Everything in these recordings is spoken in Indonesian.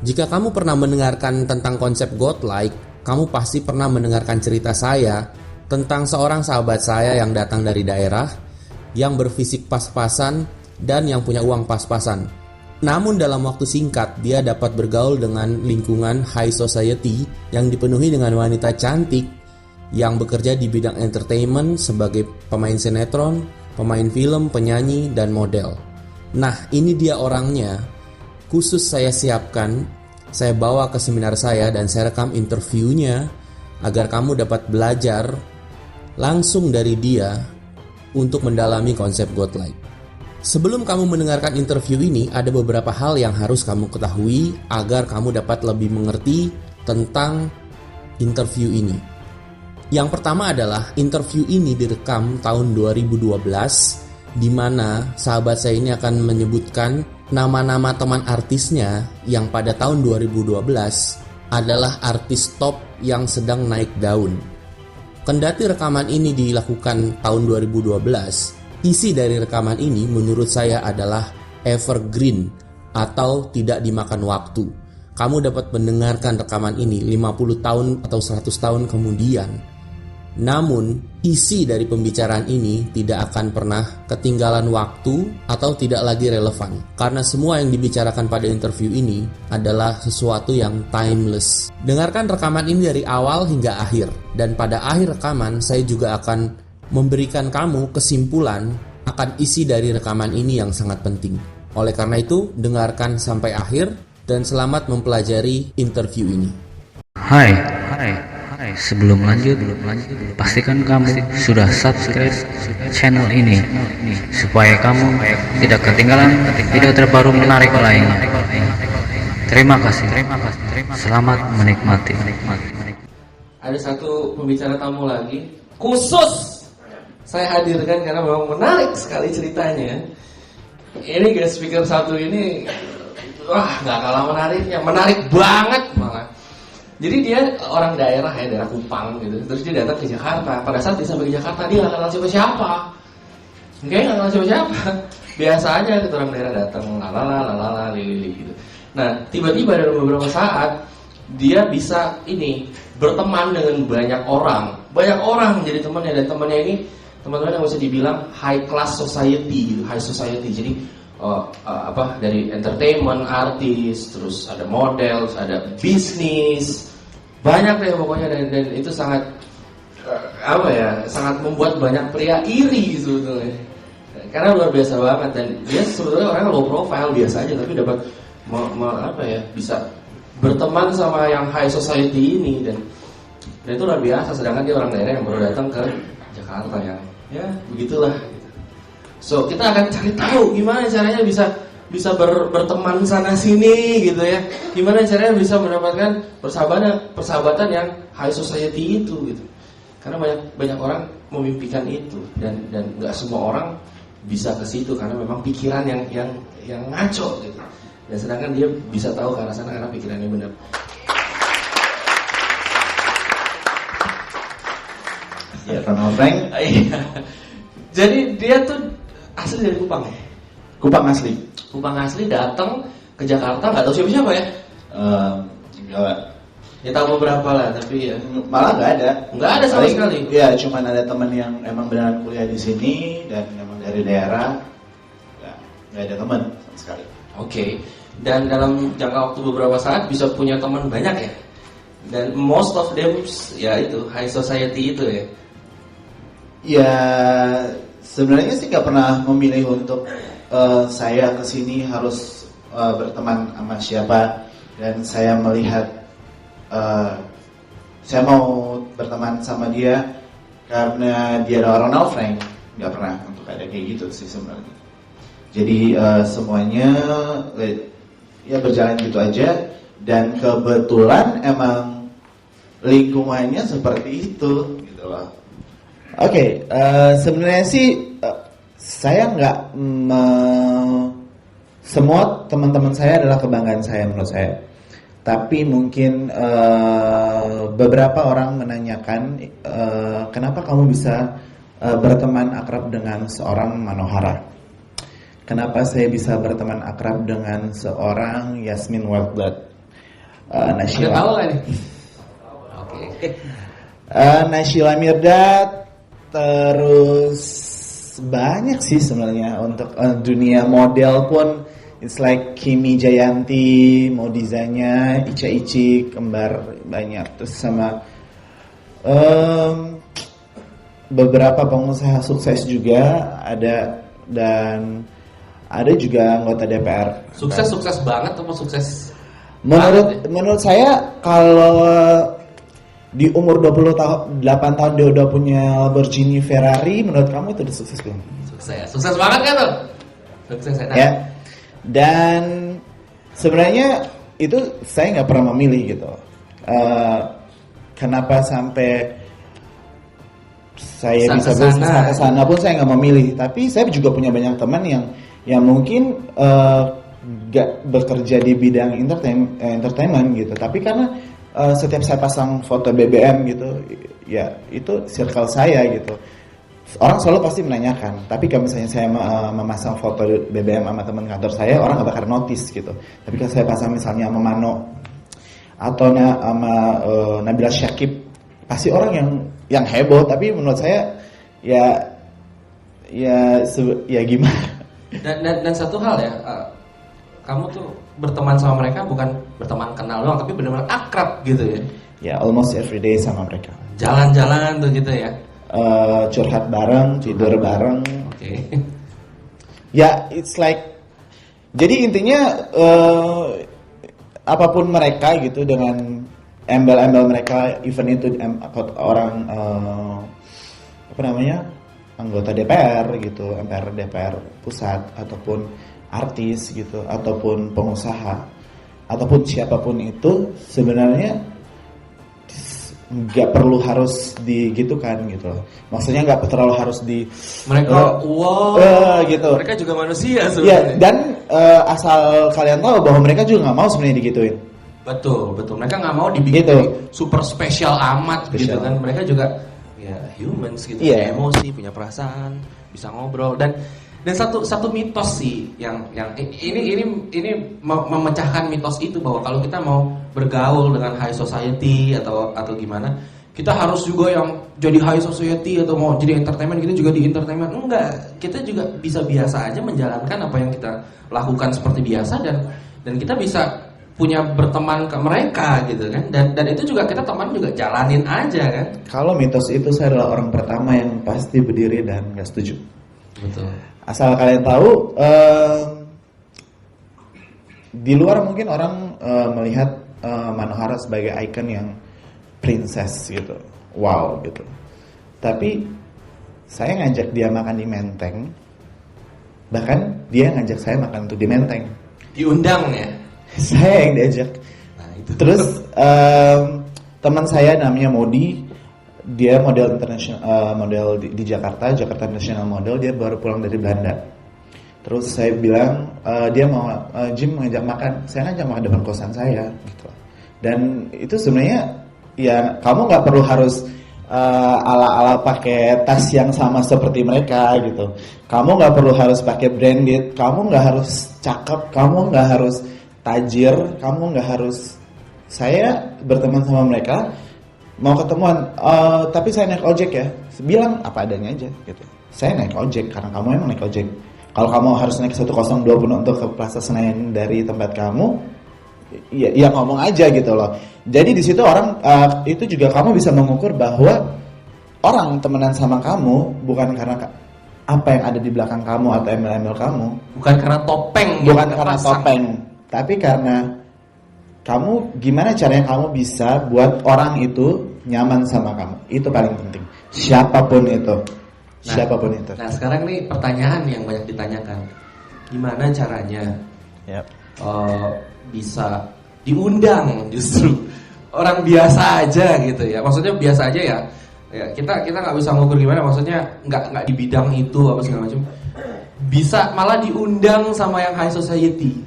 Jika kamu pernah mendengarkan tentang konsep godlike, kamu pasti pernah mendengarkan cerita saya tentang seorang sahabat saya yang datang dari daerah, yang berfisik pas-pasan, dan yang punya uang pas-pasan. Namun dalam waktu singkat, dia dapat bergaul dengan lingkungan high society yang dipenuhi dengan wanita cantik yang bekerja di bidang entertainment sebagai pemain sinetron, pemain film, penyanyi, dan model. Nah, ini dia orangnya. Khusus saya siapkan, saya bawa ke seminar saya dan saya rekam interviewnya agar kamu dapat belajar langsung dari dia untuk mendalami konsep godlike. Sebelum kamu mendengarkan interview ini, ada beberapa hal yang harus kamu ketahui agar kamu dapat lebih mengerti tentang interview ini. Yang pertama adalah interview ini direkam tahun 2012, di mana sahabat saya ini akan menyebutkan nama-nama teman artisnya yang pada tahun 2012 adalah artis top yang sedang naik daun. Kendati rekaman ini dilakukan tahun 2012, isi dari rekaman ini menurut saya adalah evergreen atau tidak dimakan waktu. Kamu dapat mendengarkan rekaman ini 50 tahun atau 100 tahun kemudian. Namun, isi dari pembicaraan ini tidak akan pernah ketinggalan waktu atau tidak lagi relevan. Karena semua yang dibicarakan pada interview ini adalah sesuatu yang timeless. Dengarkan rekaman ini dari awal hingga akhir. Dan pada akhir rekaman, saya juga akan memberikan kamu kesimpulan akan isi dari rekaman ini yang sangat penting. Oleh karena itu, dengarkan sampai akhir dan selamat mempelajari interview ini. Hai. Sebelum lanjut, pastikan kamu sudah subscribe channel ini supaya kamu tidak ketinggalan video terbaru menarik lainnya. Terima kasih. Selamat menikmati. Ada satu pembicara tamu lagi, khusus saya hadirkan karena memang menarik sekali ceritanya. Ini guest speaker satu ini, nggak kalah menariknya, menarik banget malah. Jadi dia orang daerah Kupang gitu. Terus dia datang ke Jakarta. Pada saat dia sampai ke Jakarta, dia nggak kenal siapa-siapa. Nggak kenal siapa-siapa. Biasa aja gitu, orang daerah datang, lalala, lili gitu. Nah, tiba-tiba dalam beberapa saat dia bisa berteman dengan banyak orang. Banyak orang jadi temannya, dan temannya ini teman-teman yang bisa dibilang high class society gitu, high society. Jadi dari entertainment, artis, terus ada model, terus ada bisnis, banyak deh pokoknya, dan itu sangat sangat membuat banyak pria iri sebetulnya, karena luar biasa banget. Dan dia sebetulnya orangnya low profile biasa aja, tapi dapat bisa berteman sama yang high society ini, dan itu luar biasa. Sedangkan dia orang daerah yang baru datang ke Jakarta, yang ya begitulah. So kita akan cari tahu gimana caranya bisa berteman sana sini gitu ya. Gimana caranya bisa mendapatkan persahabatan yang high society itu gitu. Karena banyak orang memimpikan itu, dan nggak semua orang bisa ke situ karena memang pikiran yang ngaco gitu. Dan sedangkan dia bisa tahu ke arah sana karena pikirannya benar. Ya, Ronald Frank. Iya. Jadi dia tuh asli dari Kupang ya? Kupang asli. Kupang asli datang ke Jakarta, nggak tahu siapa-siapa ya? Enggak. Ya tahu beberapa lah, tapi ya Malah nggak ada. Nggak ada sama sekali. Ya, cuman ada teman yang emang beneran kuliah di sini dan emang dari daerah. Nggak ada teman sama sekali. Oke. Dan dalam jangka waktu beberapa saat bisa punya teman banyak ya? Dan most of them ya itu high society itu ya? Ya, sebenarnya sih nggak pernah memilih untuk saya kesini harus berteman sama siapa, dan saya melihat saya mau berteman sama dia karena dia adalah Ronald Frank. Nggak pernah untuk ada kayak gitu sih sebenarnya. Jadi semuanya ya berjalan gitu aja, dan kebetulan emang lingkungannya seperti itu gitu loh. Oke, sebenarnya sih saya nggak semua teman-teman saya adalah kebanggaan saya menurut saya. Tapi mungkin beberapa orang menanyakan kenapa kamu bisa berteman akrab dengan seorang Manohara? Kenapa saya bisa berteman akrab dengan seorang Yasmin Wildblood? Udah Naysila. tahu nggak nih? Oke. Naysila Mirdad, terus banyak sih sebenarnya untuk dunia model pun. It's like Kimi Jayanti, Modizanya, Ica Ici, kembar banyak. Terus sama beberapa pengusaha sukses juga ada, dan ada juga anggota DPR. Sukses banget atau sukses? Menurut saya kalau di umur 28 tahun dia udah punya Lamborghini Ferrari, menurut kamu itu udah sukses belum? Sukses banget kan tuh? Sukses Ya. Dan sebenarnya itu saya nggak pernah memilih gitu. Kenapa sampai saya bisa berusaha ke sana pun saya nggak memilih. Tapi saya juga punya banyak teman yang mungkin nggak bekerja di bidang entertainment gitu. Tapi karena setiap saya pasang foto BBM gitu, ya itu circle saya gitu. Orang selalu pasti menanyakan, tapi kalau misalnya saya memasang foto BBM sama teman kantor saya, orang nggak bakal notice gitu. Tapi kalau saya pasang misalnya sama Mano atau sama Nabila Syakib, pasti orang yang heboh. Tapi menurut saya ya gimana? Dan satu hal ya, kamu tuh berteman sama mereka bukan berteman kenal doang, tapi benar-benar akrab gitu ya. Ya, almost every day sama mereka. Jalan-jalan tuh gitu ya. Curhat bareng, tidur bareng. Oke. Ya, it's like, jadi intinya apapun mereka gitu, dengan embel-embel mereka, even itu orang anggota DPR gitu, MPR DPR pusat, ataupun artis gitu, ataupun pengusaha, ataupun siapapun itu, sebenarnya nggak perlu harus digitukan gitu. Maksudnya nggak terlalu harus mereka gitu. Mereka juga manusia sebenarnya. Ya, dan asal kalian tahu bahwa mereka juga nggak mau sebenarnya digituin. Betul. Mereka nggak mau dibikin Gitu. super spesial amat gitu kan. Mereka juga ya humans gitu, Iya. punya emosi, punya perasaan, bisa ngobrol. Dan satu mitos sih yang ini memecahkan mitos itu, bahwa kalau kita mau bergaul dengan high society atau gimana, kita harus juga yang jadi high society, atau mau jadi entertainment kita juga di entertainment. Enggak, kita juga bisa biasa aja menjalankan apa yang kita lakukan seperti biasa, dan kita bisa punya berteman ke mereka gitu kan, dan itu juga kita teman juga jalanin aja kan. Kalau mitos itu, saya adalah orang pertama yang pasti berdiri dan nggak setuju. Betul. Asal kalian tahu, di luar mungkin orang melihat Manohara sebagai ikon yang princess gitu, wow gitu. Tapi saya ngajak dia makan di Menteng, bahkan dia ngajak saya makan tuh di Menteng. Diundang ya. Saya yang diajak. Nah, itu. Terus teman saya namanya Modi, dia model internasional, model di Jakarta International Model. Dia baru pulang dari Belanda. Terus saya bilang, dia mau Jim ngajak makan. Saya ngajak makan depan kosan saya gitu. Dan itu sebenarnya ya, kamu nggak perlu harus ala-ala pakai tas yang sama seperti mereka gitu. Kamu nggak perlu harus pakai branded. Kamu nggak harus cakep. Kamu nggak harus tajir. Kamu nggak harus. Saya berteman sama mereka, mau ketemuan, tapi saya naik ojek ya. Bilang apa adanya aja gitu. Saya naik ojek karena kamu emang naik ojek. Kalau kamu harus naik 102 untuk ke Plaza Senayan dari tempat kamu, ya ngomong aja gitu loh. Jadi di situ orang itu juga kamu bisa mengukur bahwa orang temenan sama kamu bukan karena apa yang ada di belakang kamu atau embel-embel kamu, Bukan karena topeng. bukan karena topeng, tapi karena kamu gimana caranya kamu bisa buat orang itu nyaman sama kamu. Itu paling penting. Siapapun itu. Siapapun itu. Nah, sekarang nih pertanyaan yang banyak ditanyakan. Gimana caranya Yap. bisa diundang justru orang biasa aja gitu ya. Maksudnya biasa aja ya. Ya kita nggak bisa ngukur gimana. Maksudnya nggak di bidang itu apa segala macam. Bisa malah diundang sama yang high society.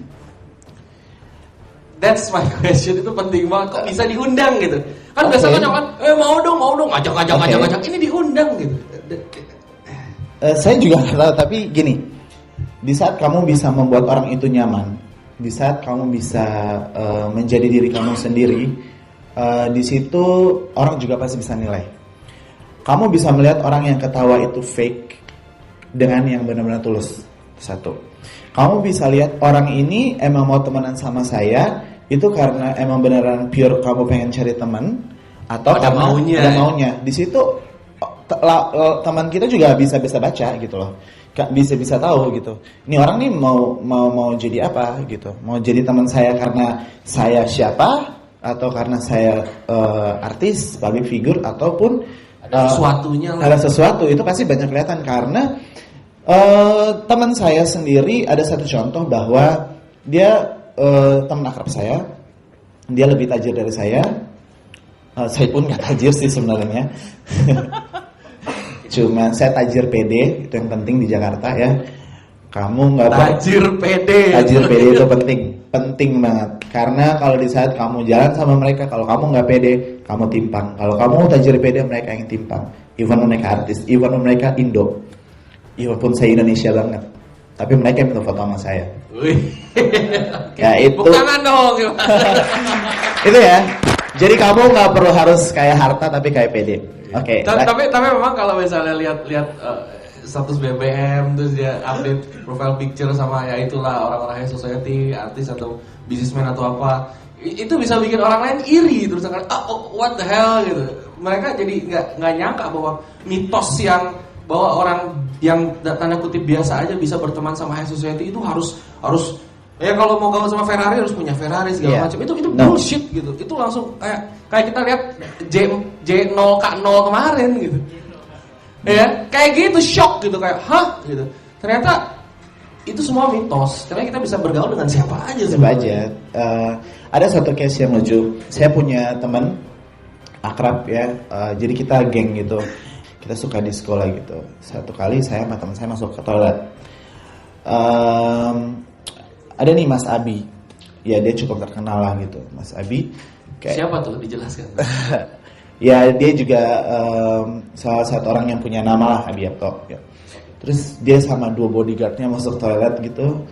That's my question, itu penting banget. Kok bisa diundang gitu? Kan biasanya kan, mau dong, ajak. Ini diundang gitu. Saya juga nggak tahu, tapi gini, di saat kamu bisa membuat orang itu nyaman, di saat kamu bisa menjadi diri kamu sendiri, di situ orang juga pasti bisa nilai. Kamu bisa melihat orang yang ketawa itu fake dengan yang benar-benar tulus. Satu, kamu bisa lihat orang ini emang mau temenan sama saya itu karena emang beneran pure kamu pengen cari teman, atau ada karena maunya, ada maunya. Di situ teman kita juga bisa baca gitu loh, bisa tahu gitu. Ini orang nih mau jadi apa gitu, mau jadi teman saya karena saya siapa, atau karena saya artis, public figure, ataupun ada sesuatunya lah. Ada sesuatu, itu pasti banyak kelihatan. Karena teman saya sendiri ada satu contoh bahwa dia teman akrab saya, dia lebih tajir dari saya. Saya pun nggak tajir sih sebenarnya. Cuma saya tajir pede, itu yang penting di Jakarta ya. Kamu nggak tajir pede itu penting banget. Karena kalau di saat kamu jalan sama mereka, kalau kamu nggak pede, kamu timpang. Kalau kamu tajir pede, mereka yang timpang. Even mereka artis, even mereka Indo, even pun saya Indonesia banget, tapi mereka minta foto sama saya. Ya itu. Bukan dong. Itu ya. Jadi kamu nggak perlu harus kayak harta, tapi kayak pede. Oke. Tapi memang kalau misalnya lihat status BBM terus dia update profile picture sama ya itulah orang-orang high society, artis atau businessman atau apa, itu bisa bikin orang lain iri terus akan what the hell gitu. Mereka jadi nggak nyangka bahwa mitos yang bahwa orang yang tanda kutip biasa aja bisa berteman sama high society itu harus ya kalau mau gaul sama Ferrari harus punya Ferrari segala macam. Itu bullshit gitu. Itu langsung kayak kita lihat J0K0 kemarin gitu. Ya, kayak gitu shock gitu, kayak hah gitu. Ternyata itu semua mitos. Karena kita bisa bergaul dengan siapa aja. Siapa aja. Ada satu case yang lucu. Saya punya teman akrab ya. Jadi kita geng gitu. Kita suka di sekolah gitu. Satu kali saya sama teman saya masuk ke toilet. Ada nih Mas Abi. Ya dia cukup terkenal lah gitu. Mas Abi. Siapa tuh? Dijelaskan. Ya dia juga salah satu orang yang punya nama lah, Abiyapto ya. Terus dia sama 2 bodyguardnya masuk toilet gitu.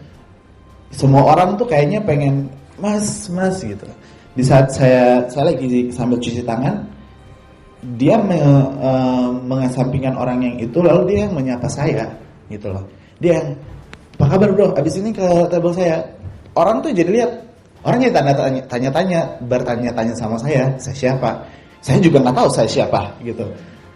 Semua orang tuh kayaknya pengen mas gitu. Di saat saya lagi sambil cuci tangan, dia mengesampingkan orang yang itu, lalu dia yang menyapa saya gitu loh. Dia yang, apa kabar bro, abis ini ke table saya. Orang tuh jadi lihat, orangnya bertanya-tanya sama saya siapa. Saya juga nggak tahu saya siapa gitu.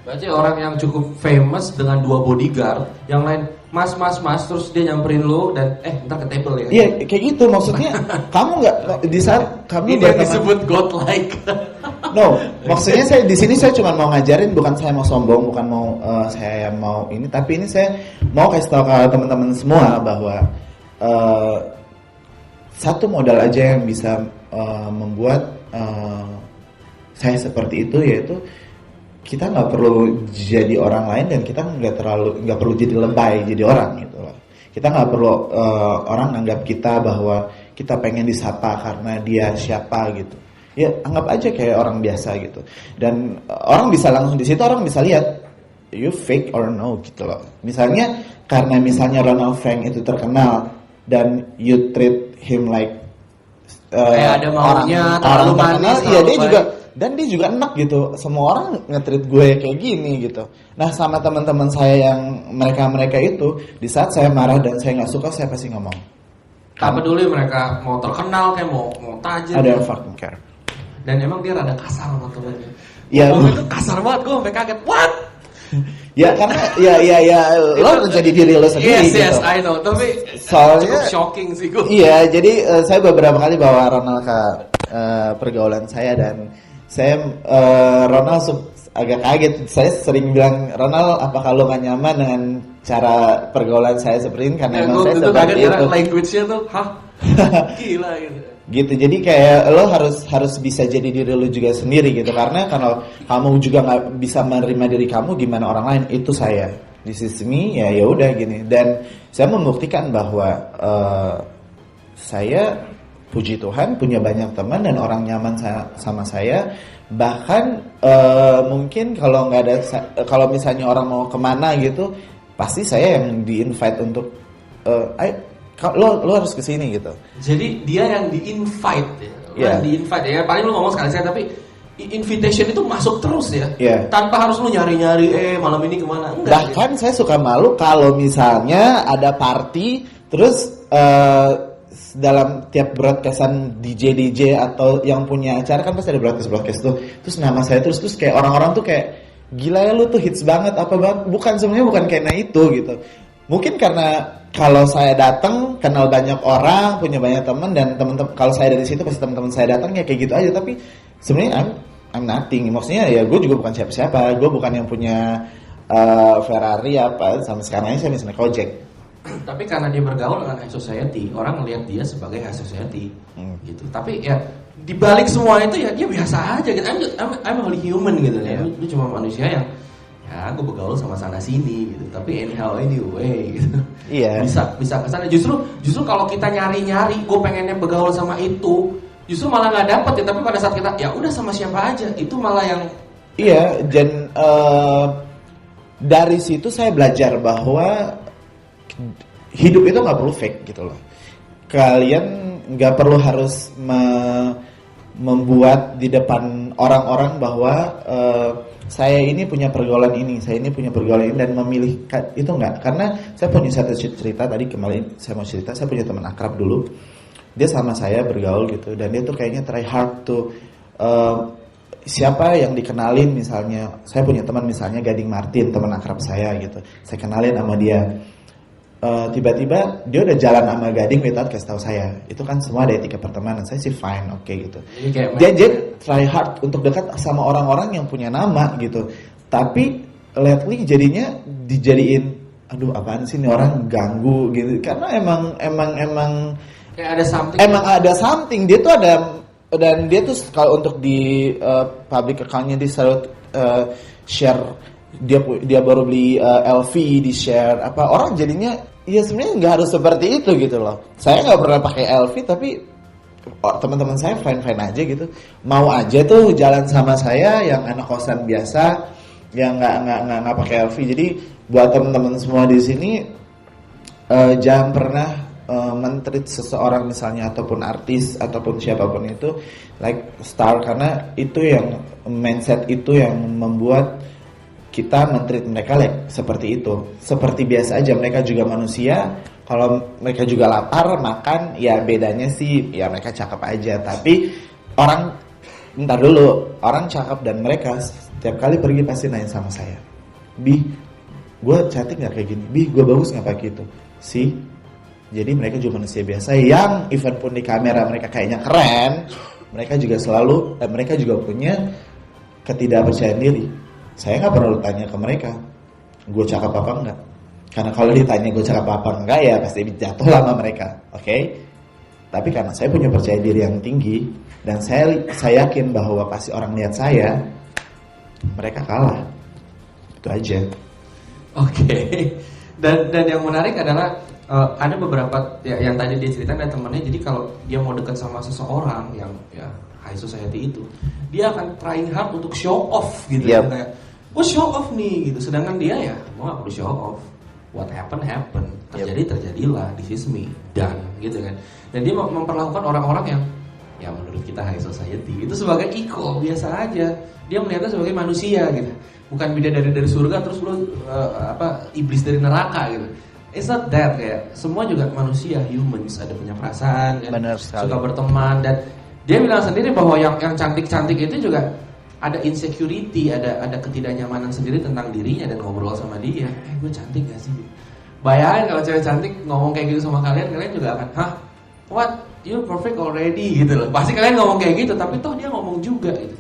Berarti orang yang cukup famous dengan 2 bodyguard, yang lain mas, terus dia nyamperin lo dan ntar ke table ya. Iya kayak gitu, maksudnya kamu nggak di saat kamu ini yang disebut godlike. No, maksudnya saya di sini saya cuma mau ngajarin, bukan saya mau sombong, bukan mau saya mau ini, tapi ini saya mau kasih tahu ke teman-teman semua bahwa satu modal aja yang bisa membuat saya seperti itu, yaitu kita nggak perlu jadi orang lain dan kita nggak perlu jadi lebay jadi orang gitu loh. Kita nggak perlu orang anggap kita bahwa kita pengen disapa karena dia siapa gitu. Ya anggap aja kayak orang biasa gitu. Dan orang bisa langsung di situ orang bisa lihat you fake or no gitu loh. Misalnya karena misalnya Ronald Frank itu terkenal dan you treat him like kayak ada maunya, orang manis, iya dia juga. Dan dia juga enak gitu, semua orang nge-treat gue kayak gini gitu. Nah sama teman-teman saya yang mereka itu, di saat saya marah dan saya nggak suka, saya pasti ngomong. Tak peduli mereka mau terkenal kayak mau tajir. Ada yang fucking care. Dan emang dia rada kasar sama temennya. Iya. Itu kasar banget, gue sampai kaget. What? Ya karena ya lo menjadi diri lo sendiri. Yes, gitu. I know. Tapi soalnya cukup shocking sih gue. Iya, jadi saya beberapa kali bawa Ronald ke pergaulan saya dan saya Ronald agak kaget. Saya sering bilang, Ronald, apakah lo gak nyaman dengan cara pergaulan saya seperti ini? Karena emang saya seperti itu. Language-nya tuh, hah? Gila gitu. Gitu, jadi kayak lo harus bisa jadi diri lo juga sendiri gitu. Karena kalau kamu juga nggak bisa menerima diri kamu, gimana orang lain? Itu saya. This is me, ya udah gini. Dan saya membuktikan bahwa saya puji Tuhan punya banyak teman dan orang nyaman sama saya. Bahkan mungkin kalau nggak ada, kalau misalnya orang mau kemana gitu, pasti saya yang di invite untuk ayo lo harus kesini gitu. Jadi dia yang di-invite ya. Yeah. Di-invite ya. Paling lu ngomong sekali saya, tapi invitation itu masuk terus ya. Yeah. Tanpa harus lu nyari-nyari malam ini kemana. Enggak. Bahkan saya suka malu kalau misalnya ada party terus dalam tiap broadcastan DJ atau yang punya acara kan pasti ada broadcast tuh. Terus nama saya terus kayak orang-orang tuh kayak gila ya lu tuh hits banget apa banget. Sebenarnya bukan karena itu gitu. Mungkin karena kalau saya datang kenal banyak orang, punya banyak teman dan teman-teman kalau saya dari situ pasti teman-teman saya datang ya kayak gitu aja. Tapi sebenarnya I'm nothing. Maksudnya ya gue juga bukan siapa-siapa. Gue bukan yang punya Ferrari apa. Sampai sekarang aja saya misalnya Gojek. Tapi karena dia bergaul dengan high society, orang melihat dia sebagai high society, gitu. Tapi ya dibalik semua itu ya dia biasa aja gitu. I'm only human gitu ya. Lu cuma manusia yang ya gue bergaul sama sana sini gitu. Tapi anyhow anyway gitu. Iya. Bisa kesana. Justru kalau kita nyari, gue pengennya bergaul sama itu, justru malah nggak dapet ya. Tapi pada saat kita ya udah sama siapa aja, itu malah yang iya. Dan dari situ saya belajar bahwa hidup itu nggak perlu fake gitu loh. Kalian nggak perlu harus membuat di depan orang-orang bahwa saya ini punya pergaulan ini, saya ini punya pergaulan ini dan memilih itu nggak. Karena saya punya satu cerita tadi kemarin saya mau cerita, saya punya teman akrab dulu. Dia sama saya bergaul gitu dan dia tuh kayaknya try hard to siapa yang dikenalin misalnya. Saya punya teman misalnya Gading Martin, teman akrab saya gitu. Saya kenalin sama dia. Tiba-tiba dia udah jalan sama Gading without kasih tahu saya. Itu kan semua ada etika pertemanan. Saya sih fine, oke gitu. Dia try hard untuk dekat sama orang-orang yang punya nama gitu. Tapi lately jadinya dijadiin aduh apaan sih ini orang ganggu gitu. Karena emang kayak ada something. Emang ada something. Dia tuh ada dan dia tuh kalau untuk di public account-nya dia selalu share dia baru beli LV di share apa orang jadinya ya sebenarnya nggak harus seperti itu gitu loh. Saya nggak pernah pakai LV tapi teman-teman saya fine aja gitu, mau aja tuh jalan sama saya yang anak kosan biasa yang nggak pakai LV. Jadi buat teman-teman semua di sini jangan pernah mentreat seseorang misalnya ataupun artis ataupun siapapun itu like star, karena itu yang mindset itu yang membuat kita mentreat mereka seperti itu. Seperti biasa aja, mereka juga manusia. Kalau mereka juga lapar, makan, ya bedanya sih, ya mereka cakep aja. Tapi orang, ntar dulu, orang cakep dan mereka setiap kali pergi pasti nanya sama saya, Bi, gue cantik gak kayak gini? Bi, gue bagus gak pakai itu? Sih, jadi mereka juga manusia biasa yang even pun di kamera mereka kayaknya keren, mereka juga mereka juga punya ketidakpercayaan diri. Saya nggak perlu tanya ke mereka, gue cakep apa enggak. Karena kalau ditanya gue cakep apa enggak ya pasti jatuh lama mereka, oke? Tapi karena saya punya percaya diri yang tinggi dan saya yakin bahwa pasti orang lihat saya, mereka kalah. Itu aja. Oke. Dan yang menarik adalah ada beberapa yang tadi dia cerita ada temennya. Jadi kalau dia mau dekat sama seseorang yang ya high society itu, dia akan trying hard untuk show off gitu. Yep. Kayak gue show off nih gitu. Sedangkan dia ya mau gak perlu show off. What happen. Terjadilah. This is me. Done gitu kan. Dan dia memperlakukan orang-orang yang ya menurut kita high society itu sebagai equal, biasa aja. Dia melihatnya sebagai manusia gitu. Bukan bidadari dari surga terus lu iblis dari neraka gitu. It's not that, kayak semua juga manusia, humans, ada punya perasaan kan? Suka berteman. Dan dia bilang sendiri bahwa yang cantik-cantik itu juga ada insecurity, ada ketidaknyamanan sendiri tentang dirinya dan ngobrol sama dia. Gue cantik gak sih? Bayangin kalau cewek cantik ngomong kayak gitu sama kalian juga akan, hah? What? You're perfect already gitu loh. Pasti kalian ngomong kayak gitu, tapi toh dia ngomong juga gitu.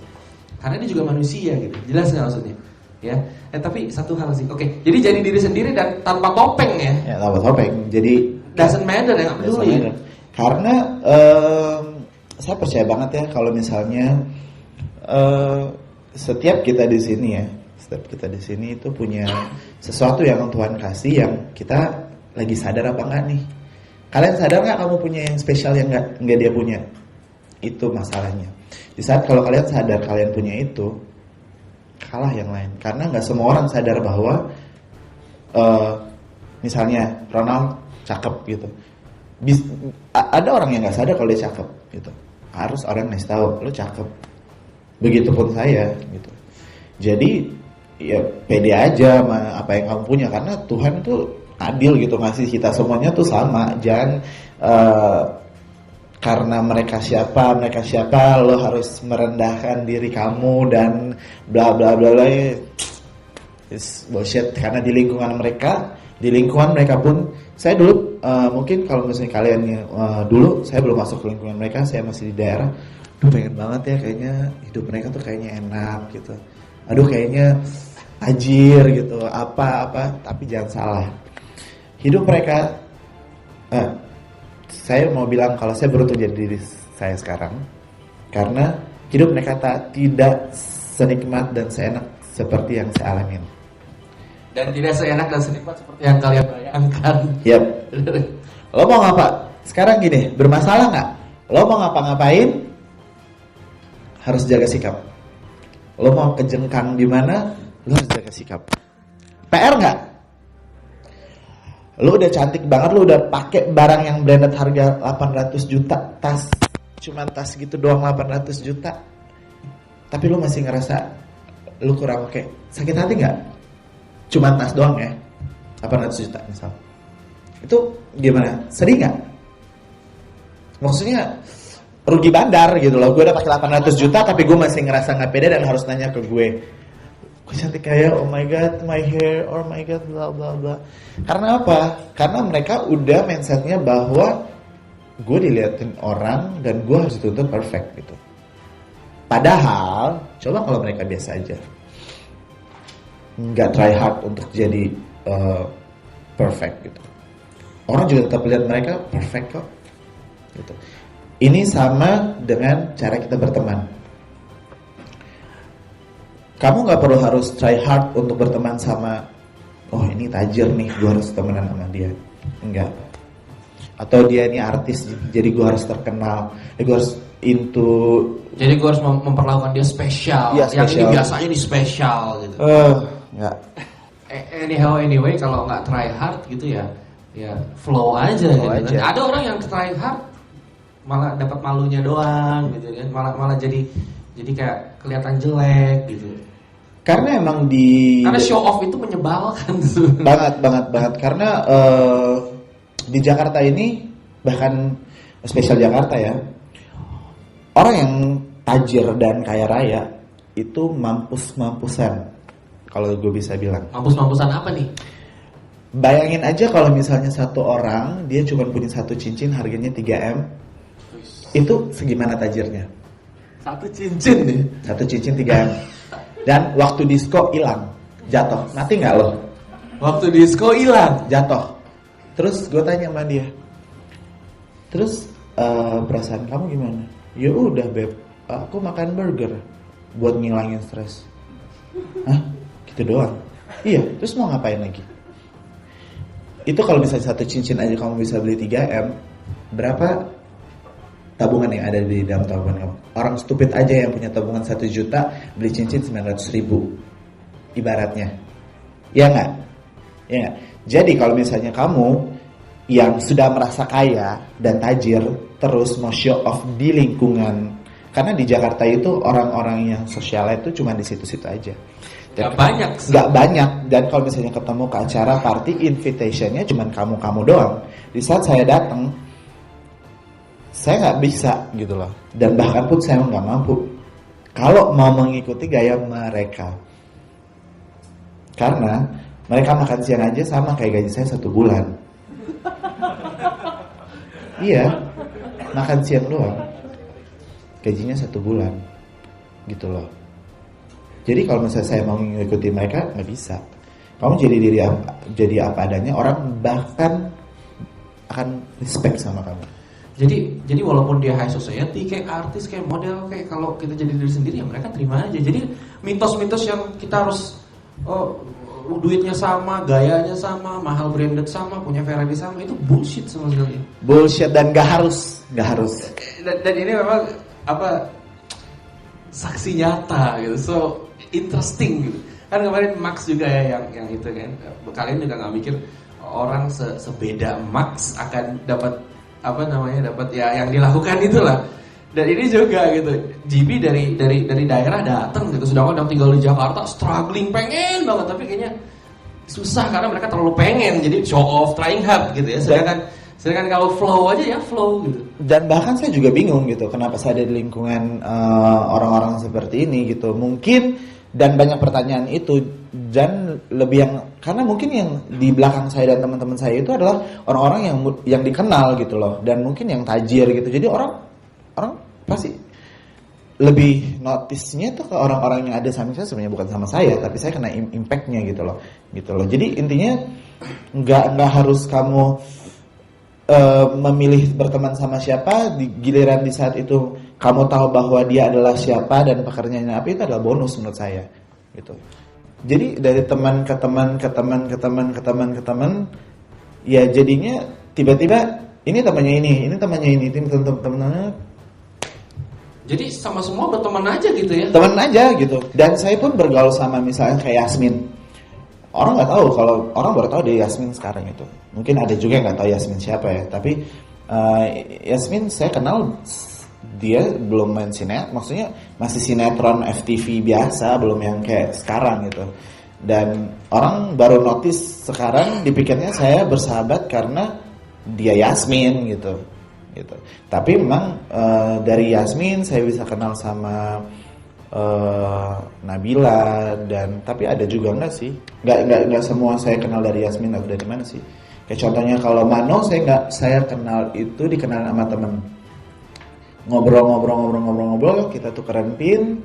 Karena dia juga manusia gitu. Jelas gak maksudnya? Ya. Tapi satu hal sih. Oke. Jadi diri sendiri dan tanpa topeng ya. Ya, tanpa topeng. Jadi doesn't matter ya, nggak peduli. Karena saya percaya banget ya kalau misalnya setiap kita di sini itu punya sesuatu yang Tuhan kasih yang kita lagi sadar apa enggak nih? Kalian sadar nggak kamu punya yang spesial yang nggak dia punya? Itu masalahnya. Di saat kalau kalian sadar kalian punya itu, kalah yang lain. Karena nggak semua orang sadar bahwa misalnya Ronald cakep gitu. Ada orang yang nggak sadar kalau dia cakep gitu. Harus orang ngasih tahu lo cakep. Begitupun saya gitu. Jadi ya pede aja sama apa yang kamu punya, karena Tuhan itu adil gitu, ngasih kita semuanya tuh sama. Jangan karena mereka siapa lo harus merendahkan diri kamu dan bla bla bla bla. It's bullshit. Karena di lingkungan mereka pun, saya dulu mungkin kalau misalnya kalian dulu saya belum masuk ke lingkungan mereka, saya masih di daerah. Aduh pengen banget ya kayaknya hidup mereka tuh kayaknya enak gitu. Aduh kayaknya ajir gitu, apa. Tapi jangan salah, hidup mereka saya mau bilang kalau saya beruntung jadi diri saya sekarang, karena hidup mereka tidak senikmat dan seenak seperti yang saya alamin. Dan tidak seenak dan senikmat seperti yang kalian bayangkan. Yap. Lo mau ngapa? Sekarang gini, bermasalah nggak? Lo mau ngapa-ngapain? Harus jaga sikap. Lo mau kejengkang di mana? Lo harus jaga sikap. PR nggak? Lo udah cantik banget, lo udah pakai barang yang branded harga 800 juta, tas, cuman tas gitu doang 800 juta. Tapi lo masih ngerasa lo kurang oke. Sakit hati nggak? Cuman tas doang ya, 800 juta misal. Itu gimana? Sedih nggak? Maksudnya rugi bandar gitu loh. Gue udah pakai 800 juta tapi gue masih ngerasa nggak pede dan harus nanya ke gue cantik kayak, oh my god, my hair, oh my god, bla bla bla. Karena apa? Karena mereka udah mindsetnya bahwa gue diliatin orang dan gue harus dituntut perfect gitu. Padahal coba kalau mereka biasa aja, nggak try hard untuk jadi perfect gitu, orang juga tetap lihat mereka perfect kok gitu. Ini sama dengan cara kita berteman. Kamu gak perlu harus try hard untuk berteman sama, oh ini tajir nih, gue harus temenan sama dia. Enggak. Atau dia ini artis, jadi gue harus terkenal, gue harus jadi gue harus memperlakukan dia spesial. Ya, yang ini biasanya di spesial gitu. Enggak. Anyway, kalau gak try hard gitu ya flow aja gitu. Ada orang yang try hard malah dapat malunya doang gitu kan, malah jadi kayak kelihatan jelek gitu. Karena emang karena show off itu menyebalkan tuh. banget. Karena di Jakarta ini, bahkan spesial Jakarta ya, orang yang tajir dan kaya raya itu mampus-mampusan. Kalau gue bisa bilang. Mampus-mampusan apa nih? Bayangin aja kalau misalnya satu orang dia cuma punya satu cincin harganya 3M. Itu segimana tajirnya? Satu cincin nih. Satu cincin 3M. Dan waktu disco hilang, jatuh. Mati nggak lo? Waktu disco hilang, jatuh. Terus gue tanya sama dia, terus perasaan kamu gimana? Ya udah beb, aku makan burger buat ngilangin stres. Hah? Gitu doang? Iya. Terus mau ngapain lagi? Itu kalau misalnya satu cincin aja kamu bisa beli 3M, berapa tabungan yang ada di dalam tabungan kamu? Orang stupid aja yang punya tabungan 1 juta beli cincin 900.000 ibaratnya. Ya nggak? Ya nggak? Jadi kalau misalnya kamu yang sudah merasa kaya dan tajir terus mau show off di lingkungan, karena di Jakarta itu orang-orang yang sosialnya itu cuma di situ-situ aja. Gak banyak. Gak banyak. Dan kalau misalnya ketemu ke acara party, invitationnya cuma kamu doang. Di saat saya datang, saya nggak bisa gitu loh, dan bahkan pun saya nggak mampu kalau mau mengikuti gaya mereka, karena mereka makan siang aja sama kayak gaji saya 1 bulan. Iya, makan siang doang gajinya 1 bulan gitu loh. Jadi kalau misalnya saya mau mengikuti mereka, nggak bisa. Kamu jadi apa adanya, orang bahkan akan respect sama kamu. Jadi walaupun dia high society, kayak artis, kayak model, kayak kalau kita jadi diri sendiri ya mereka terima aja. Jadi mitos-mitos yang kita harus duitnya sama, gayanya sama, mahal branded sama, punya Ferrari sama, itu bullshit sama sekali. Bullshit dan gak harus. Dan ini memang saksi nyata gitu, so interesting gitu. Kan kemarin Max juga ya yang itu kan, kalian juga nggak mikir orang sebeda Max akan dapat dapat ya yang dilakukan itulah. Dan ini juga gitu, GB dari daerah datang gitu, sedangkan yang tinggal di Jakarta struggling pengen banget, tapi kayaknya susah karena mereka terlalu pengen, jadi show off, trying hard gitu ya. Sedangkan kalau flow aja ya flow gitu. Dan bahkan saya juga bingung gitu, kenapa saya ada di lingkungan orang-orang seperti ini gitu. Mungkin dan banyak pertanyaan itu, dan lebih yang karena mungkin yang di belakang saya dan teman-teman saya itu adalah orang-orang yang dikenal gitu loh, dan mungkin yang tajir gitu. Jadi orang pasti lebih notice-nya tuh ke orang-orang yang ada samping saya, sebenarnya bukan sama saya, tapi saya kena impact-nya gitu loh. Jadi intinya nggak harus kamu memilih berteman sama siapa, di giliran di saat itu kamu tahu bahwa dia adalah siapa dan pekerjaannya apa, itu adalah bonus menurut saya gitu. Jadi dari teman ke teman ya jadinya tiba-tiba ini temannya teman-temannya. Jadi sama semua berteman aja gitu ya. Teman aja gitu. Dan saya pun bergaul sama misalnya kayak Yasmin. Orang nggak tahu, kalau orang baru tahu dia Yasmin sekarang itu. Mungkin ada juga yang nggak tahu Yasmin siapa ya. Tapi Yasmin saya kenal, dia belum main sinetron, maksudnya masih sinetron FTV biasa, belum yang kayak sekarang gitu. Dan orang baru notice sekarang, dipikirnya saya bersahabat karena dia Yasmin gitu. Tapi memang dari Yasmin saya bisa kenal sama Nabila, dan tapi ada juga enggak sih, nggak semua saya kenal dari Yasmin atau dari mana sih. Kayak contohnya kalau Mano saya kenal itu dikenal sama temen, ngobrol, kita tukeran pin,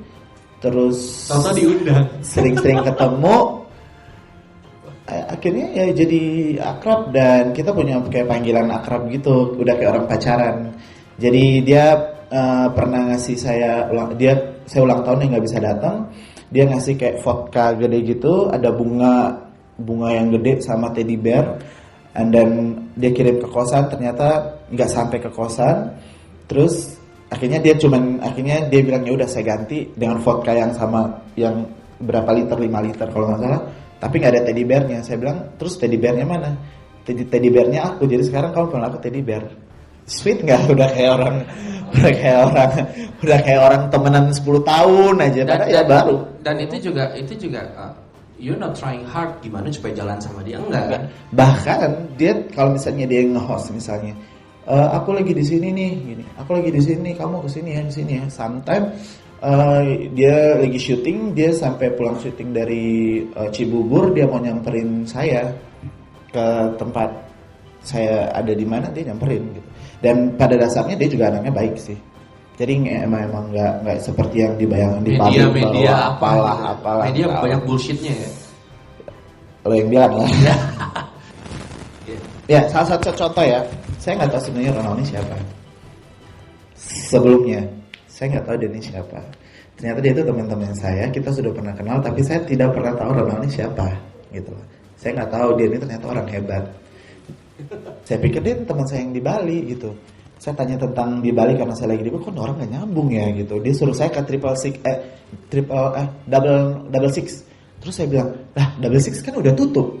terus diundang, sering-sering ketemu, akhirnya ya jadi akrab, dan kita punya kayak panggilan akrab gitu, udah kayak orang pacaran. Jadi dia pernah ngasih saya ulang tahun yang nggak bisa datang, dia ngasih kayak vodka gede gitu, ada bunga yang gede sama teddy bear, and then dia kirim ke kosan, ternyata nggak sampai ke kosan. Terus akhirnya dia bilang ya udah saya ganti dengan vodka yang sama, yang berapa liter, 5 liter kalau nggak salah, tapi nggak ada teddy bearnya. Saya bilang, terus teddy bearnya mana? Teddy bearnya aku, jadi sekarang kamu panggil aku teddy bear. Sweet nggak? Udah kayak orang temenan 10 tahun aja, padahal ya baru. Dan itu juga you're not trying hard gimana supaya jalan sama dia, enggak kan? Bahkan dia kalau misalnya dia nge-host misalnya, aku lagi di sini nih, gini, aku lagi di sini, kamu kesini ya. Sometimes dia lagi syuting, dia sampai pulang syuting dari Cibubur, dia mau nyamperin saya ke tempat saya ada di mana, dia nyamperin gitu. Dan pada dasarnya dia juga anaknya baik sih. Jadi emang nggak seperti yang dibayangkan di pabrik bahwa apalah. Media banyak bullshitnya ya. Lo yang bilang ya. Ya, salah satu contoh ya. Saya nggak tahu sebenarnya Ronald ini siapa. Sebelumnya, saya nggak tahu dia ini siapa. Ternyata dia itu teman-teman saya. Kita sudah pernah kenal, tapi saya tidak pernah tahu Ronald ini siapa, gitu. Saya nggak tahu dia ini ternyata orang hebat. Saya pikir dia teman saya yang di Bali gitu. Saya tanya tentang di Bali karena saya lagi di Bali, kok orang nggak nyambung ya gitu. Dia suruh saya ke double six. Terus saya bilang, double six kan udah tutup.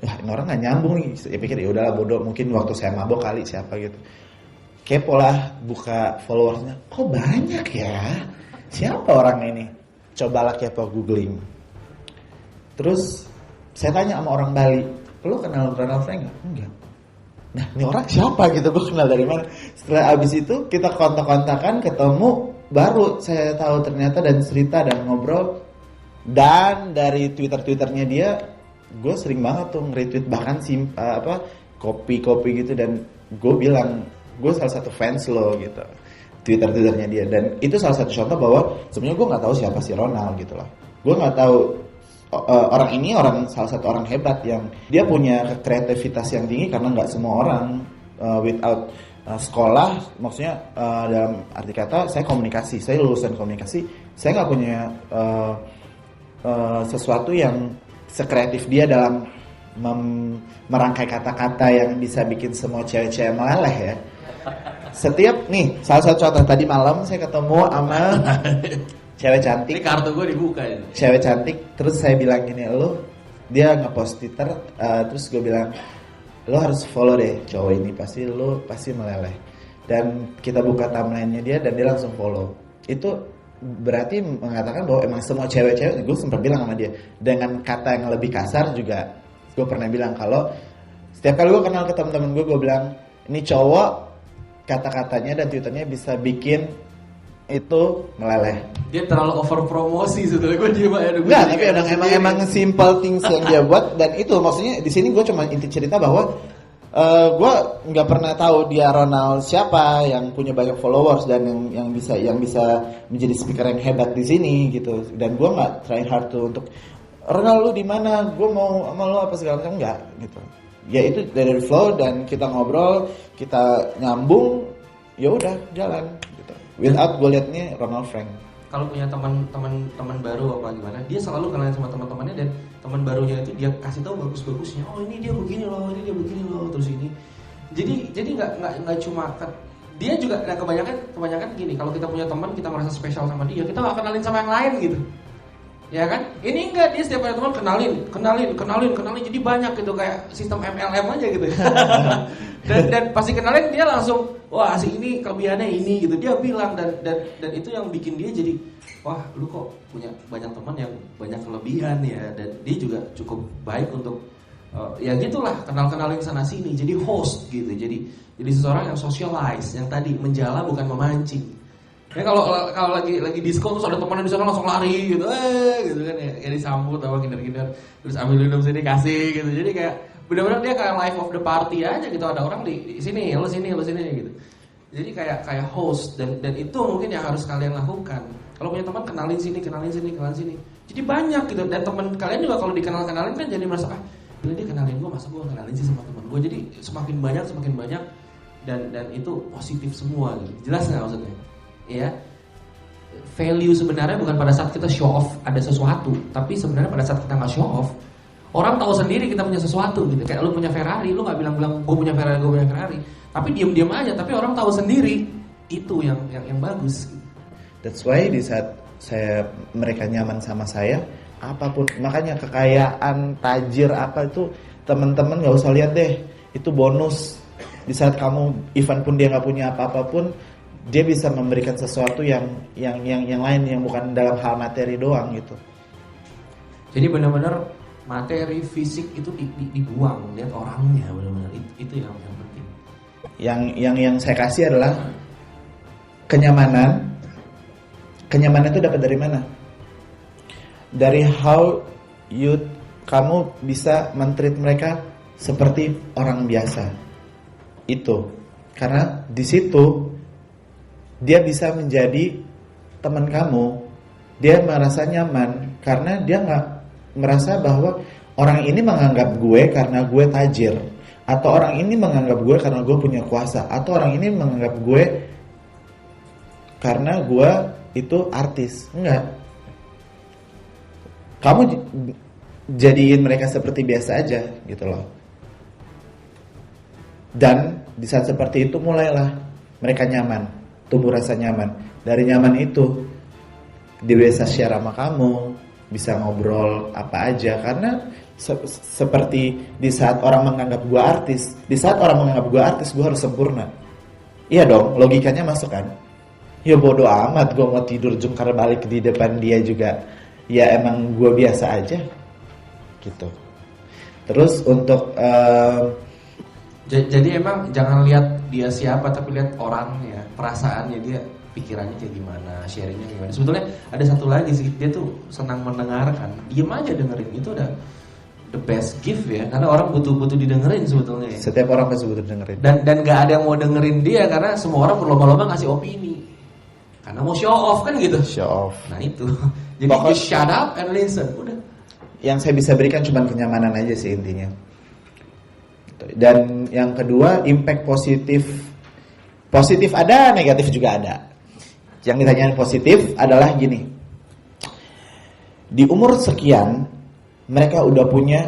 Ini orang nggak nyambung nih. Saya pikir ya udahlah bodoh, mungkin waktu saya mabok kali siapa gitu. Kepo lah, buka followersnya, kok banyak ya? Siapa orang ini? Cobalah kepo googling. Terus saya tanya sama orang Bali, lo kenal Ronald Frank nggak? Enggak. Nah, ini orang siapa gitu, gue kenal dari mana? Setelah abis itu kita kontak-kontakan, ketemu, baru saya tahu ternyata, dan cerita dan ngobrol. Dan dari Twitter-Twitternya dia, gue sering banget tuh nge-retweet bahkan kopi-kopi gitu, dan gue bilang gue salah satu fans lo gitu, Twitter-Twitternya dia. Dan itu salah satu contoh bahwa sebenarnya gue nggak tahu siapa si Ronald gitu loh. Gue nggak tahu orang ini salah satu orang hebat yang dia punya kreativitas yang tinggi, karena nggak semua orang without sekolah, maksudnya dalam arti kata saya komunikasi, saya lulusan komunikasi, saya nggak punya sesuatu yang sekreatif dia dalam merangkai kata-kata yang bisa bikin semua cewek-cewek meleleh ya. Setiap nih, salah satu contoh, tadi malam saya ketemu sama cewek cantik. Ini kartu gue dibuka ya. Cewek cantik, terus saya bilang gini, dia ngepost Twitter, terus gue bilang, lo harus follow deh cowok ini, pasti meleleh. Dan kita buka timeline-nya dia dan dia langsung follow. Itu berarti mengatakan bahwa emang semua cewek-cewek, gue sempat bilang sama dia dengan kata yang lebih kasar juga. Gue pernah bilang kalau setiap kali gue kenal ke teman-teman gue bilang ini cowok, kata-katanya dan twitternya bisa bikin itu meleleh. Dia terlalu over promosi sebetulnya. Gue diem aja. Enggak, tapi emang simple things yang dia buat. Dan itu maksudnya di sini gue cuma inti cerita bahwa gue nggak pernah tahu dia Ronald siapa yang punya banyak followers dan yang bisa menjadi speaker yang hebat di sini gitu. Dan gue nggak try hard untuk Ronald lu di mana, gue mau sama lu apa segala macam, enggak gitu. Ya itu dari flow dan kita ngobrol, kita nyambung, ya udah jalan gitu. Without gue liatnya Ronald Frank. Kalau punya teman baru apa gimana, dia selalu kenalin sama teman-temannya dan teman barunya itu dia kasih tahu bagus-bagusnya. Oh ini dia begini loh, ini dia begini loh, terus ini. Jadi nggak cuma dia juga. Nah, kebanyakan gini. Kalau kita punya teman, kita merasa spesial sama dia, kita nggak kenalin sama yang lain gitu. Ya kan? Ini enggak, dia setiap ada teman kenalin. Jadi banyak gitu, kayak sistem MLM aja gitu. dan pasti kenalin dia langsung, wah si ini kelebihannya ini gitu. Dia bilang dan itu yang bikin dia jadi, wah lu kok punya banyak teman yang banyak kelebihan ya. Dan dia juga cukup baik untuk ya gitulah, kenalin sana sini. Jadi host gitu. Jadi seseorang yang socialize, yang tadi menjala bukan memancing. Ya kalau lagi disco terus ada teman di sana langsung lari gitu, gitu kan ya disambut sama kinder terus ambil minum sini kasih gitu. Jadi kayak benar-benar dia kayak life of the party aja gitu. Ada orang di sini, lo sini gitu. Jadi kayak host dan itu mungkin yang harus kalian lakukan. Kalau punya teman kenalin sini. Jadi banyak gitu, dan teman kalian juga kalau dikenalin kan jadi merasa dia kenalin gue, masa gue kenalin sih sama teman gue. Jadi semakin banyak dan itu positif semua gitu. Jelas nggak maksudnya? Ya, value sebenarnya bukan pada saat kita show off ada sesuatu, tapi sebenarnya pada saat kita nggak show off, orang tahu sendiri kita punya sesuatu gitu. Kayak lu punya Ferrari, lu nggak bilang gue punya Ferrari, tapi diam aja, tapi orang tahu sendiri. Itu yang bagus. That's why di saat mereka nyaman sama saya, apapun, makanya kekayaan, tajir apa itu teman-teman nggak usah lihat deh, itu bonus. Di saat kamu even pun dia nggak punya apa-apa pun, dia bisa memberikan sesuatu yang lain yang bukan dalam hal materi doang gitu. Jadi benar-benar materi fisik itu dibuang, lihat orangnya, benar-benar itu yang penting. Yang saya kasih adalah kenyamanan. Kenyamanan itu dapat dari mana? Dari how kamu bisa men-treat mereka seperti orang biasa. Itu karena di situ dia bisa menjadi teman kamu. Dia merasa nyaman karena dia nggak merasa bahwa orang ini menganggap gue karena gue tajir, atau orang ini menganggap gue karena gue punya kuasa, atau orang ini menganggap gue karena gue itu artis. Enggak. Kamu jadiin mereka seperti biasa aja gitu loh. Dan di saat seperti itu mulailah mereka nyaman, tumbuh rasa nyaman. Dari nyaman itu dia bisa share sama kamu, bisa ngobrol apa aja. Karena seperti di saat orang menganggap gue artis, gue harus sempurna. Iya dong, logikanya masuk kan. Ya bodo amat, gue mau tidur jungkar balik di depan dia juga, ya emang gue biasa aja gitu. Terus untuk jadi emang jangan lihat dia siapa, tapi lihat orangnya, perasaannya dia, pikirannya kayak gimana, sharingnya gimana. Sebetulnya ada satu lagi sih, dia tuh senang mendengarkan, diem aja dengerin. Itu udah the best gift ya, karena orang butuh didengerin sebetulnya ya. Setiap orang pasti butuh dengerin. Dan gak ada yang mau dengerin dia, karena semua orang berlomba-lomba ngasih opini, karena mau show off kan gitu. Show off. Nah itu. Jadi just shut up and listen. Udah. Yang saya bisa berikan cuma kenyamanan aja sih intinya. Dan yang kedua, impact positif. Positif ada, negatif juga ada. Yang ditanyain positif adalah gini. Di umur sekian, mereka udah punya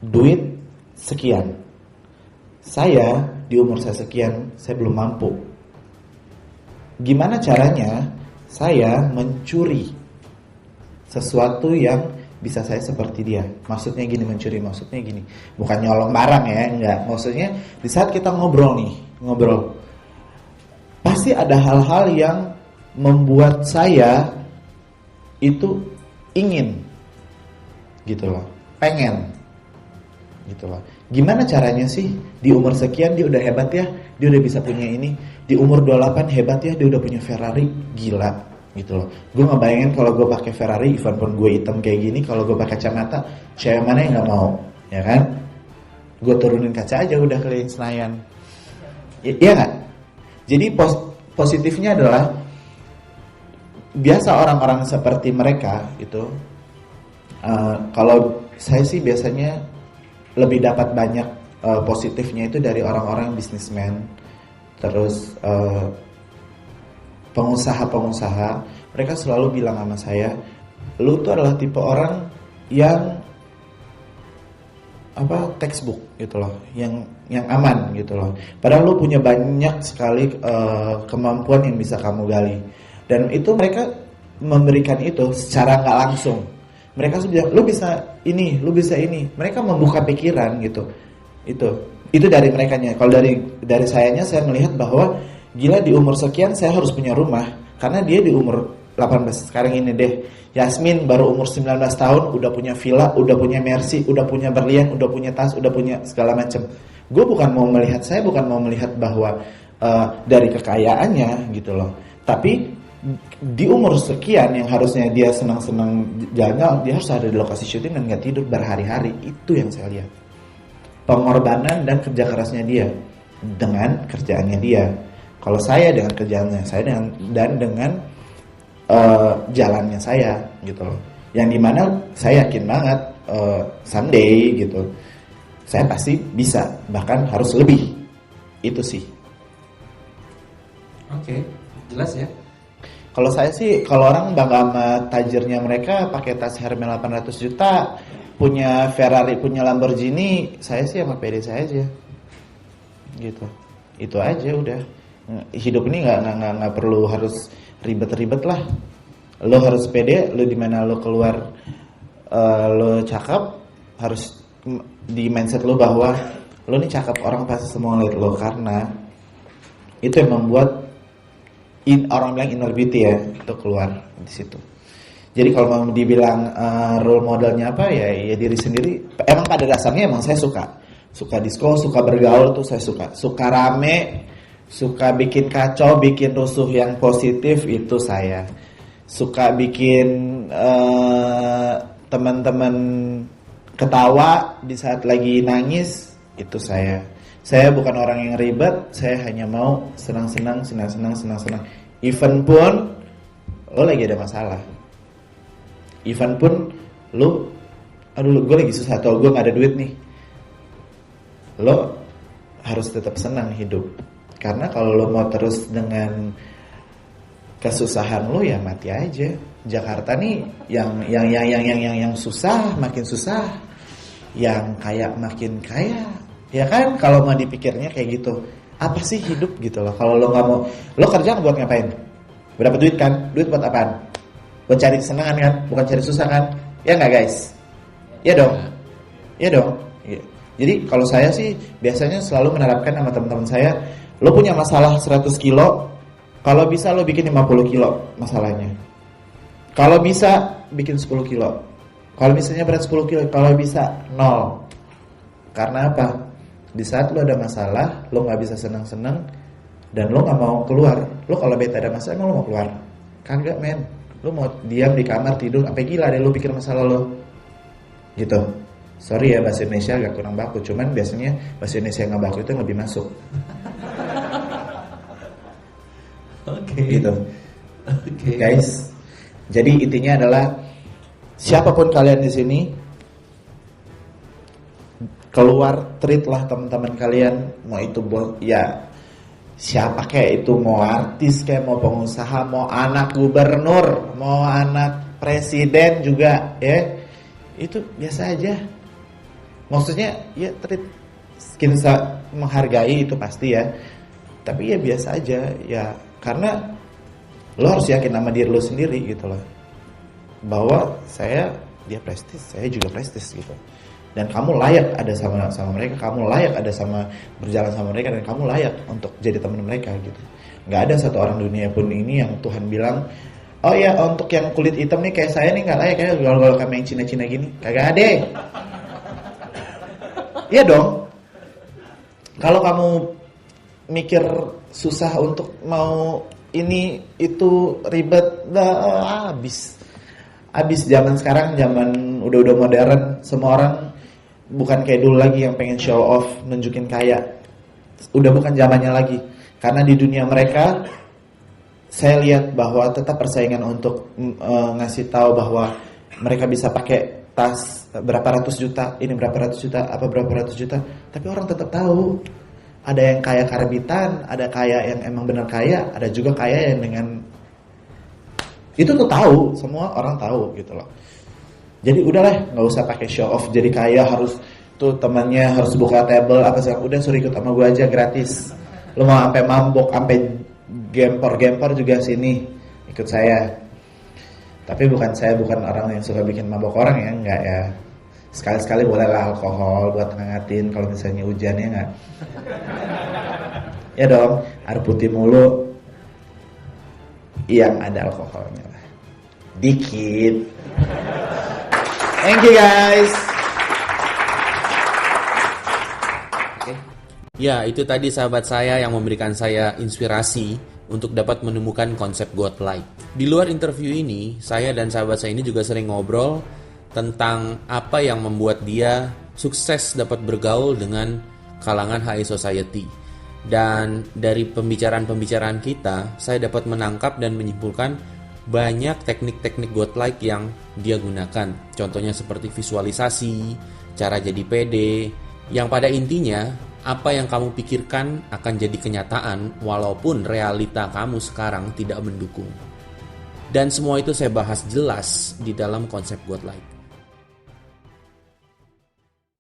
duit sekian. Saya di umur saya sekian, saya belum mampu. Gimana caranya saya mencuri sesuatu yang bisa saya seperti dia. Maksudnya gini, mencuri maksudnya gini, bukan nyolong barang ya, enggak. Maksudnya di saat kita ngobrol, pasti ada hal-hal yang membuat saya itu ingin gitu loh, pengen gitu loh. Gimana caranya sih di umur sekian dia udah hebat ya, dia udah bisa punya ini. Di umur 28 hebat ya, dia udah punya Ferrari, gila gitu loh. Gue ngebayangin kalau gue pakai Ferrari, even pun gue hitam kayak gini, kalau gue pakai kacamata, cewek mana yang nggak mau, ya kan? Gue turunin kaca aja udah keliling Senayan, iya nggak? Jadi positifnya adalah biasa orang-orang seperti mereka itu, kalau saya sih biasanya lebih dapat banyak positifnya itu dari orang-orang bisnismen, terus pengusaha-pengusaha. Mereka selalu bilang sama saya, lu tuh adalah tipe orang yang textbook gitu loh, yang aman gitu loh. Padahal lu punya banyak sekali kemampuan yang bisa kamu gali, dan itu mereka memberikan itu secara nggak langsung. Mereka sudah, lu bisa ini, lu bisa ini. Mereka membuka pikiran gitu. Itu dari merekanya. Kalau dari sayanya, saya melihat bahwa gila di umur sekian saya harus punya rumah, karena dia di umur 18 sekarang ini deh. Yasmin baru umur 19 tahun udah punya villa, udah punya Mercy, udah punya berlian, udah punya tas, udah punya segala macam. Saya bukan mau melihat bahwa dari kekayaannya gitu loh. Tapi di umur sekian yang harusnya dia senang-senang jalan, dia harus ada di lokasi syuting dan nggak tidur berhari-hari. Itu yang saya lihat, pengorbanan dan kerja kerasnya dia dengan kerjaannya dia. Kalau saya dengan kerjaannya saya dengan jalannya saya gitu loh, yang dimana saya yakin banget someday gitu saya pasti bisa, bahkan harus lebih. Itu sih. Oke, jelas ya. Kalau saya sih, kalau orang bangga sama tajirnya mereka pakai tas Hermes 800 juta, punya Ferrari, punya Lamborghini, saya sih sama pede saya aja. Gitu. Itu aja udah. Hidup ini nggak perlu harus ribet-ribet lah. Lo harus pede, lo dimana lo keluar, lo cakep, harus di mindset lo bahwa lo nih cakep, orang pasti semua ngeliat lo, karena itu yang membuat orang bilang inner beauty ya, itu keluar di situ. Jadi kalau mau dibilang role modelnya apa ya diri sendiri. Emang pada dasarnya emang saya suka disco, suka bergaul tuh saya suka rame, suka bikin kacau, bikin rusuh yang positif, itu saya suka bikin teman-teman ketawa di saat lagi nangis, itu saya bukan orang yang ribet, saya hanya mau senang-senang. Even pun lo lagi ada masalah, even pun lo, aduh gue lagi susah atau gue gak ada duit nih, lo harus tetap senang hidup. Karena kalau lo mau terus dengan kesusahan lo, ya mati aja. Jakarta nih yang susah makin susah, yang kaya makin kaya. Ya kan, kalau mau dipikirnya kayak gitu. Apa sih hidup gitu loh. Kalau lo nggak mau, lo kerja buat ngapain? Berapa duit kan? Duit buat apaan? Buat cari kesenangan kan? Bukan cari susah kan? Ya nggak guys? Ya dong. Ya dong. Ya. Jadi kalau saya sih biasanya selalu menerapkan sama teman-teman saya, lo punya masalah 100 kilo, kalau bisa lo bikin 50 kilo masalahnya. Kalau bisa bikin 10 kilo. Kalau misalnya berat 10 kilo, kalau bisa 0. Karena apa? Di saat lo ada masalah, lo gak bisa senang-senang, dan lo gak mau keluar. Lo kalau beta ada masalah, emang lo mau keluar? Kagak men. Lo mau diam di kamar tidur, sampai gila deh lo pikir masalah lo. Gitu. Sorry ya, bahasa Indonesia agak kurang baku, cuman biasanya bahasa Indonesia yang gak baku itu yang lebih masuk. Oke. Gitu. Oke. Guys, jadi intinya adalah siapapun kalian di sini, keluar, treat lah teman-teman kalian, mau itu ya siapa kayak itu, mau artis kayak, mau pengusaha, mau anak gubernur, mau anak presiden juga ya, itu biasa aja. Maksudnya ya treat, kita menghargai itu pasti ya, tapi ya biasa aja ya, karena lo harus yakin sama diri lo sendiri gitu loh, bahwa saya dia prestis, saya juga prestis gitu. Dan kamu layak ada sama mereka, kamu layak ada sama berjalan sama mereka, dan kamu layak untuk jadi teman mereka gitu. Nggak ada satu orang dunia pun ini yang Tuhan bilang, oh ya untuk yang kulit hitam nih kayak saya nih nggak layak ya, kalau kami yang Cina-Cina gini, kagak ada. Iya dong. Kalau kamu mikir susah untuk mau ini itu ribet, habis zaman sekarang, zaman udah modern, semua orang bukan kayak dulu lagi yang pengen show off, nunjukin kaya. Udah bukan zamannya lagi. Karena di dunia mereka, saya lihat bahwa tetap persaingan untuk ngasih tahu bahwa mereka bisa pakai tas berapa ratus juta, ini berapa ratus juta, apa berapa ratus juta. Tapi orang tetap tahu. Ada yang kaya karbitan, ada kaya yang emang benar kaya, ada juga kaya yang dengan itu tuh tahu, semua orang tahu gitu loh. Jadi udahlah, nggak usah pakai show off jadi kaya, harus tuh temannya harus buka table apa sih, udah suruh ikut sama gue aja gratis. Lu mau sampai mabok, sampai gempor juga sini ikut saya. Tapi saya bukan orang yang suka bikin mabok orang ya, enggak ya. Sekali-sekali bolehlah alkohol buat ngangatin kalau misalnya hujan ya enggak. Ya dong, air putih mulu yang ada alkoholnya lah. Dikit. Thank you guys. Ya, itu tadi sahabat saya yang memberikan saya inspirasi untuk dapat menemukan konsep godlike. Di luar interview ini, saya dan sahabat saya ini juga sering ngobrol tentang apa yang membuat dia sukses dapat bergaul dengan kalangan high society. Dan dari pembicaraan-pembicaraan kita, saya dapat menangkap dan menyimpulkan banyak teknik-teknik godlike yang dia gunakan. Contohnya seperti visualisasi, cara jadi pede, yang pada intinya apa yang kamu pikirkan akan jadi kenyataan walaupun realita kamu sekarang tidak mendukung. Dan semua itu saya bahas jelas di dalam konsep godlike.